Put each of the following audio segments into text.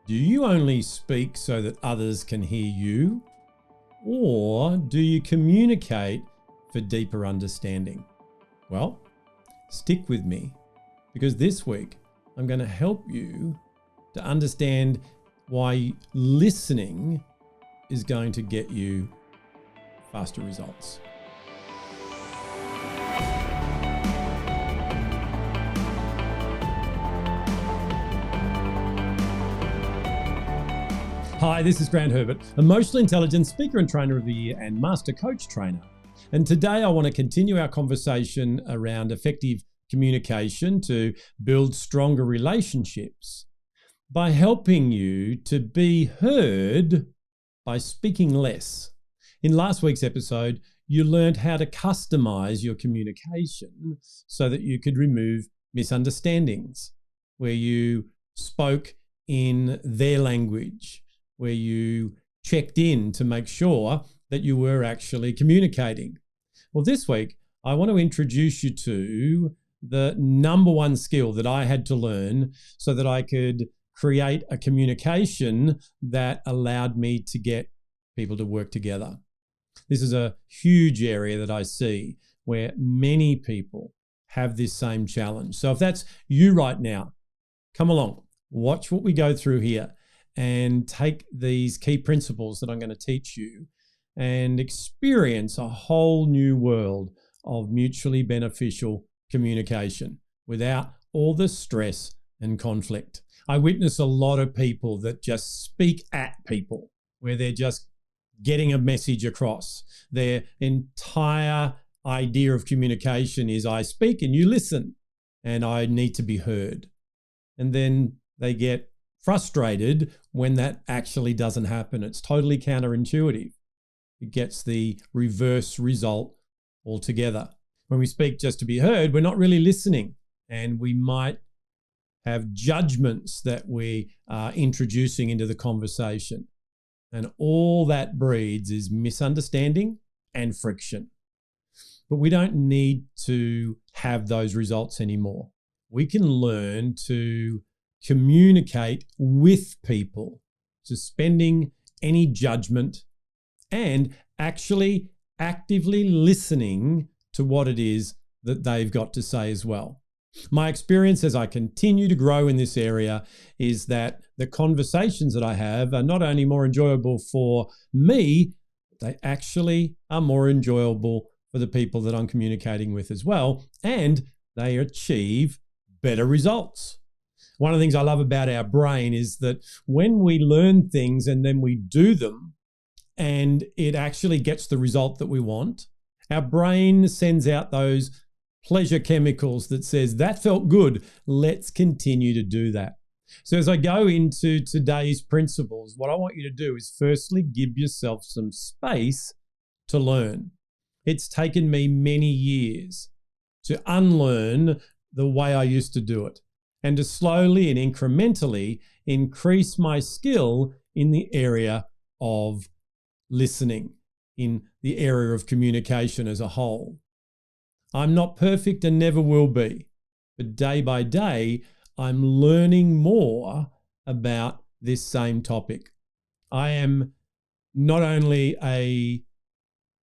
Do you only speak so that others can hear you? Or do you communicate for deeper understanding? Well, stick with me, because this week I'm going to help you to understand why listening is going to get you faster results. Hi, this is Grant Herbert, Emotional Intelligence Speaker and Trainer of the Year and Master Coach Trainer. And today I want to continue our conversation around effective communication to build stronger relationships by helping you to be heard by speaking less. In last week's episode, you learned how to customize your communication so that you could remove misunderstandings, where you spoke in their language, where you checked in to make sure that you were actually communicating. Well, this week, I want to introduce you to the number one skill that I had to learn so that I could create a communication that allowed me to get people to work together. This is a huge area that I see where many people have this same challenge. So if that's you right now, come along, watch what we go through here and take these key principles that I'm going to teach you and experience a whole new world of mutually beneficial communication without all the stress and conflict. I witness a lot of people that just speak at people, where they're just getting a message across. Their entire idea of communication is I speak and you listen and I need to be heard. And then they get frustrated when that actually doesn't happen. It's totally counterintuitive. It gets the reverse result altogether. When we speak just to be heard, we're not really listening, and we might have judgments that we are introducing into the conversation. And all that breeds is misunderstanding and friction. But we don't need to have those results anymore. We can learn to communicate with people, suspending any judgment and actually actively listening to what it is that they've got to say as well. My experience as I continue to grow in this area is that the conversations that I have are not only more enjoyable for me, they actually are more enjoyable for the people that I'm communicating with as well, and they achieve better results. One of the things I love about our brain is that when we learn things and then we do them and it actually gets the result that we want, our brain sends out those pleasure chemicals that says, that felt good, let's continue to do that. So as I go into today's principles, what I want you to do is firstly give yourself some space to learn. It's taken me many years to unlearn the way I used to do it, and to slowly and incrementally increase my skill in the area of listening, in the area of communication as a whole. I'm not perfect and never will be, but day by day, I'm learning more about this same topic. I am not only a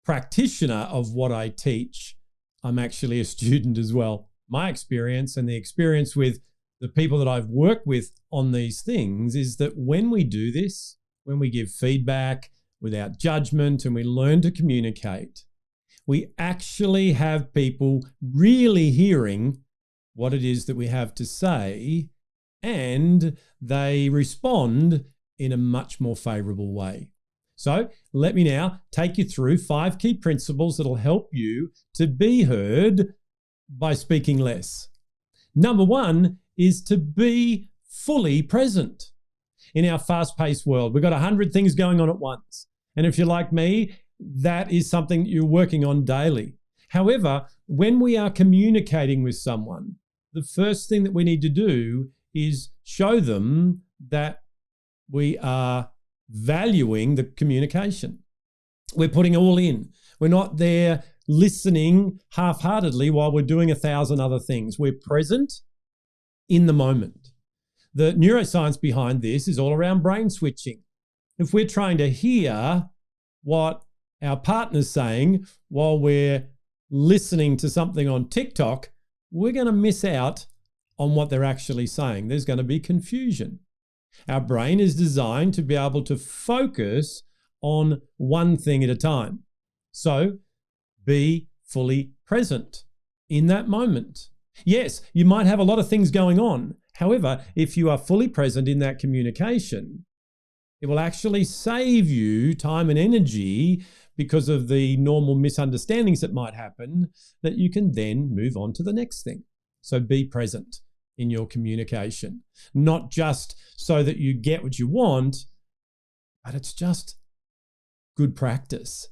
practitioner of what I teach, I'm actually a student as well. My experience and the experience with the people that I've worked with on these things is that when we do this, when we give feedback without judgment and we learn to communicate, we actually have people really hearing what it is that we have to say, and they respond in a much more favorable way. So let me now take you through 5 key principles that'll help you to be heard by speaking less. Number 1 is to be fully present. In our fast-paced world, we've got 100 things going on at once. And if you're like me, that is something that you're working on daily. However, when we are communicating with someone, the first thing that we need to do is show them that we are valuing the communication. We're putting all in. We're not there listening half-heartedly while we're doing 1,000 other things. We're present in the moment. The neuroscience behind this is all around brain switching. If we're trying to hear what our partner's saying while we're listening to something on TikTok, we're going to miss out on what they're actually saying. There's going to be confusion. Our brain is designed to be able to focus on one thing at a time. So be fully present in that moment. Yes, you might have a lot of things going on. However, if you are fully present in that communication, it will actually save you time and energy because of the normal misunderstandings that might happen, that you can then move on to the next thing. So be present in your communication, not just so that you get what you want, but it's just good practice.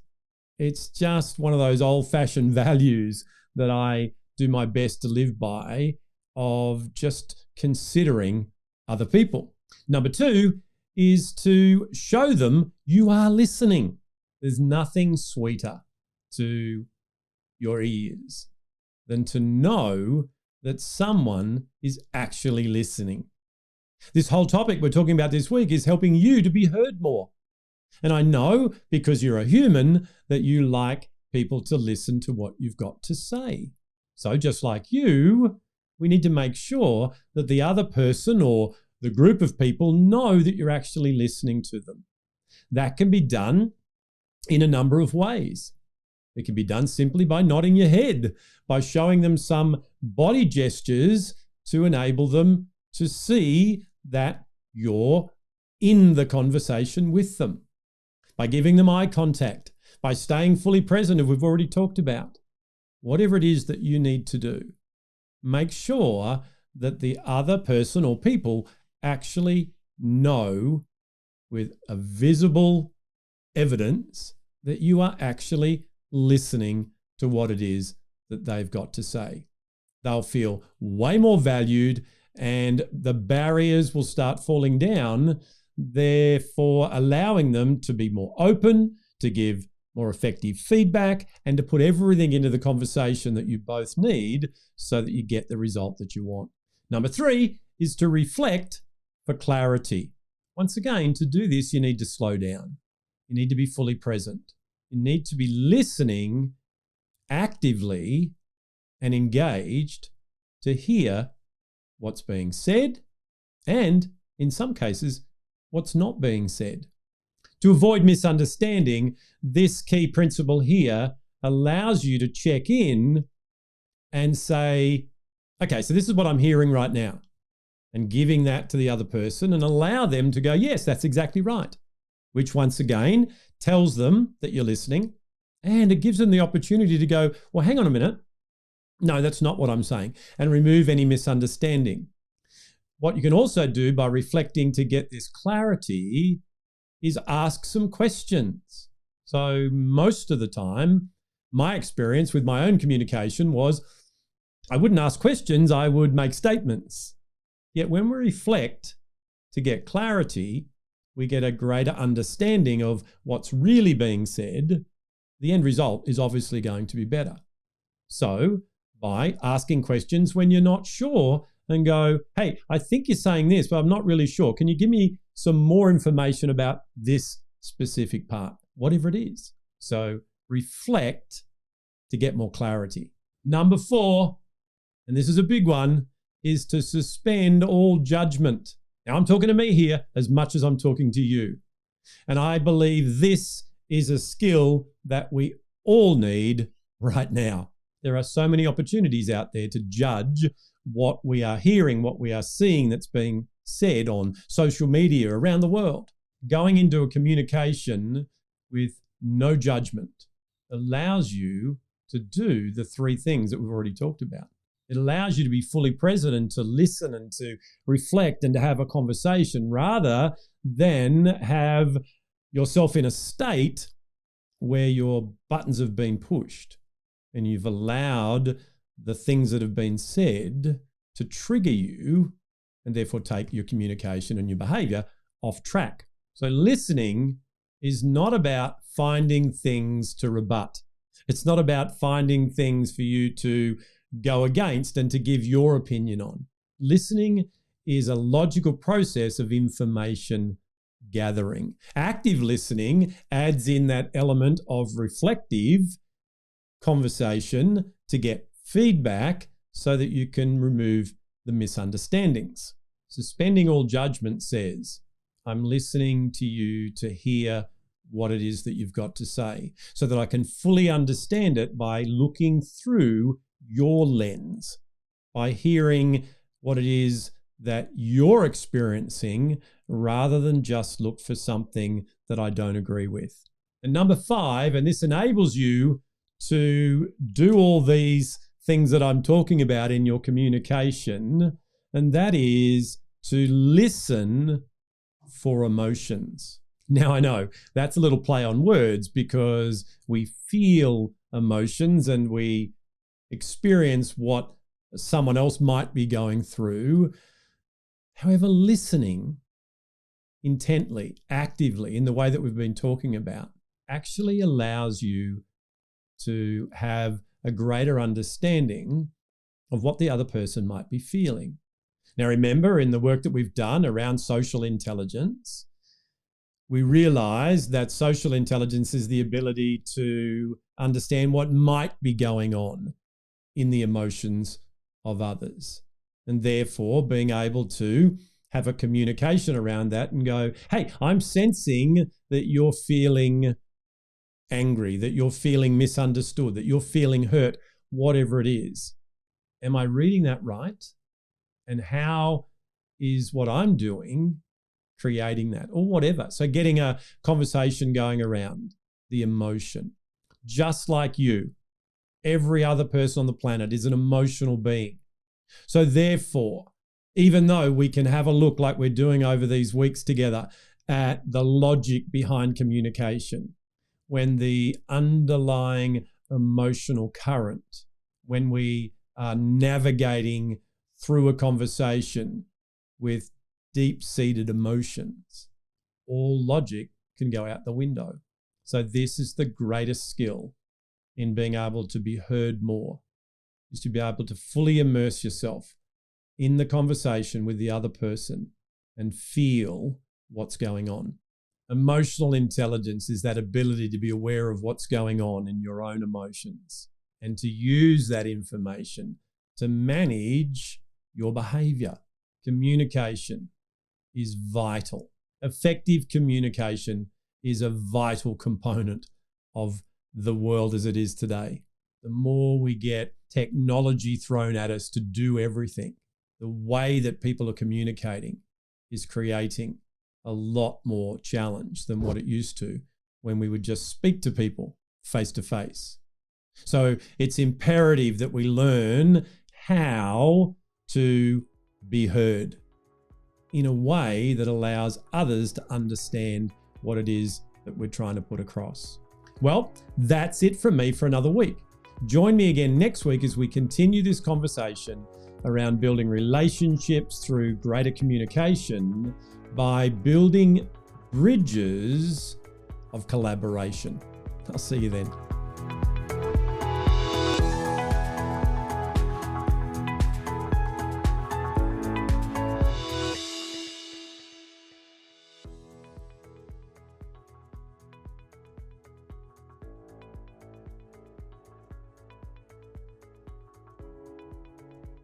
It's just one of those old-fashioned values that I do my best to live by, of just considering other people. Number 2 is to show them you are listening. There's nothing sweeter to your ears than to know that someone is actually listening. This whole topic we're talking about this week is helping you to be heard more. And I know, because you're a human, that you like people to listen to what you've got to say. So just like you, we need to make sure that the other person or the group of people know that you're actually listening to them. That can be done in a number of ways. It can be done simply by nodding your head, by showing them some body gestures to enable them to see that you're in the conversation with them, by giving them eye contact, by staying fully present, as we've already talked about. Whatever it is that you need to do, make sure that the other person or people actually know with a visible evidence that you are actually listening to what it is that they've got to say. They'll feel way more valued, and the barriers will start falling down, therefore allowing them to be more open, to give more effective feedback, and to put everything into the conversation that you both need so that you get the result that you want. Number 3 is to reflect for clarity. Once again, to do this, you need to slow down. You need to be fully present. You need to be listening actively and engaged to hear what's being said and, in some cases, what's not being said. To avoid misunderstanding, this key principle here allows you to check in and say, okay, so this is what I'm hearing right now, and giving that to the other person and allow them to go, yes, that's exactly right, which once again tells them that you're listening, and it gives them the opportunity to go, well, hang on a minute. No, that's not what I'm saying, and remove any misunderstanding. What you can also do by reflecting to get this clarity is ask some questions. So most of the time, my experience with my own communication was I wouldn't ask questions, I would make statements. Yet when we reflect to get clarity, we get a greater understanding of what's really being said. The end result is obviously going to be better. So by asking questions when you're not sure and go, hey, I think you're saying this, but I'm not really sure. Can you give me some more information about this specific part, whatever it is? So reflect to get more clarity. Number 4, and this is a big one, is to suspend all judgment. Now, I'm talking to me here as much as I'm talking to you. And I believe this is a skill that we all need right now. There are so many opportunities out there to judge what we are hearing, what we are seeing that's being said on social media around the world. Going into a communication with no judgment allows you to do the 3 things that we've already talked about. It allows you to be fully present and to listen and to reflect and to have a conversation rather than have yourself in a state where your buttons have been pushed and you've allowed the things that have been said to trigger you and therefore take your communication and your behavior off track. So listening is not about finding things to rebut. It's not about finding things for you to go against and to give your opinion on. Listening is a logical process of information gathering. Active listening adds in that element of reflective conversation to get feedback so that you can remove the misunderstandings. Suspending all judgment says, I'm listening to you to hear what it is that you've got to say so that I can fully understand it by looking through your lens, by hearing what it is that you're experiencing rather than just look for something that I don't agree with. And number 5, and this enables you to do all these things that I'm talking about in your communication, and that is to listen for emotions. Now, I know that's a little play on words because we feel emotions and we experience what someone else might be going through. However, listening intently, actively, in the way that we've been talking about, actually allows you to have a greater understanding of what the other person might be feeling. Now, remember, in the work that we've done around social intelligence, we realize that social intelligence is the ability to understand what might be going on in the emotions of others. And therefore, being able to have a communication around that and go, hey, I'm sensing that you're feeling angry, that you're feeling misunderstood, that you're feeling hurt, whatever it is. Am I reading that right? And how is what I'm doing creating that or whatever? So getting a conversation going around the emotion. Just like you, every other person on the planet is an emotional being. So therefore, even though we can have a look like we're doing over these weeks together at the logic behind communication, when the underlying emotional current, when we are navigating through a conversation with deep-seated emotions, all logic can go out the window. So this is the greatest skill in being able to be heard more, is to be able to fully immerse yourself in the conversation with the other person and feel what's going on. Emotional intelligence is that ability to be aware of what's going on in your own emotions and to use that information to manage your behavior. Communication is vital. Effective communication is a vital component of the world as it is today. The more we get technology thrown at us to do everything, the way that people are communicating is creating a lot more challenge than what it used to when we would just speak to people face to face. So it's imperative that we learn how to be heard in a way that allows others to understand what it is that we're trying to put across. Well, that's it from me for another week. Join me again next week as we continue this conversation around building relationships through greater communication by building bridges of collaboration. I'll see you then.